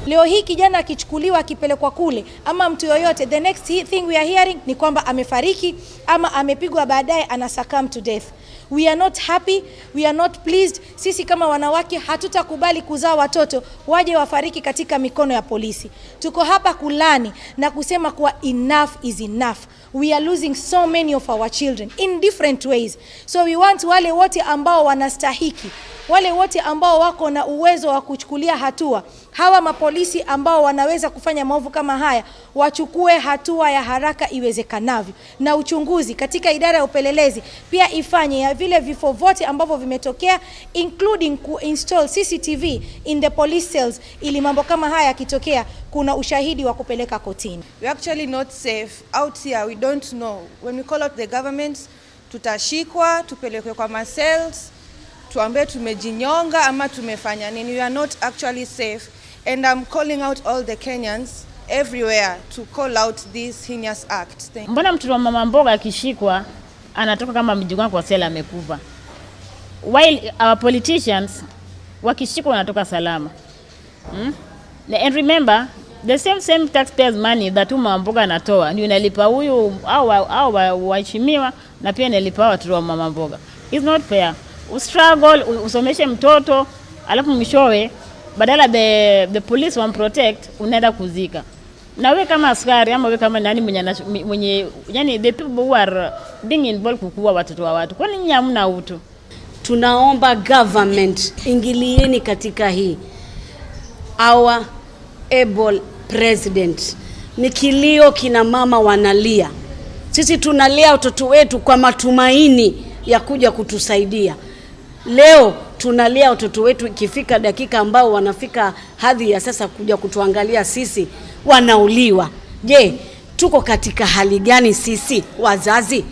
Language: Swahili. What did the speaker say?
Leo hii kijana akichukuliwa akipelekwa kule ama mtu yoyote, the next thing we are hearing ni kwamba amefariki ama amepigwa baadaye ana succumb to death. We are not happy, we are not pleased. Sisi kama wanawake hatutakubali kuzaa watoto waje wafariki katika mikono ya polisi. Tuko hapa kulani na kusema kuwa enough is enough. We are losing so many of our children in different ways. So we want wale wote ambao wanastahiki, wale wote ambao wako na uwezo wa kuchukulia hatua, hawa mapolisi ambao wanaweza kufanya maovu kama haya, wachukue hatua ya haraka iwezekanavyo. Na uchunguzi katika idara ya upelelezi pia ifanye ya vile vifo vote ambavyo vimetokea, including install CCTV in the police cells, ili mambo kama haya yakitokea kuna ushahidi wa kupeleka kotini. We actually not safe out here. We don't know. When we call out the government, tutashikwa, tupelekwe kwa ma cells, tuambe tumejinyonga ama tumefanya nini. We are not actually safe, and I'm calling out all the Kenyans everywhere to call out this heinous act. Mbona mtoto wa mama mboga akishikwa anatoka kama mjigwa kwa sela amekufa, while our politicians wakishikwa wanatoka salama? And remember, the same taxpayers money that mama mboga anatoa ndio inalipa huyu au waheshimiwa na pia inalipa watoto wa mama mboga. It's not fair. Ustruggle, usomeshe mtoto, alafu mwishowe badala the police won't protect, unaenda kuzika. Na wewe kama askari ama wewe kama nani mwenye yani the people who are being involved kukuwa watoto wa watu, kwani nyinyi hamna utu? Tunaomba government ingilieni katika hii. Our able president, ni kilio, kina mama wanalia. Sisi tunalia watoto wetu kwa matumaini ya kuja kutusaidia. Leo tunalia watoto wetu ikifika dakika ambao wanafika hadhi ya sasa kuja kutuangalia sisi wanauliwa. Je, tuko katika hali gani sisi wazazi?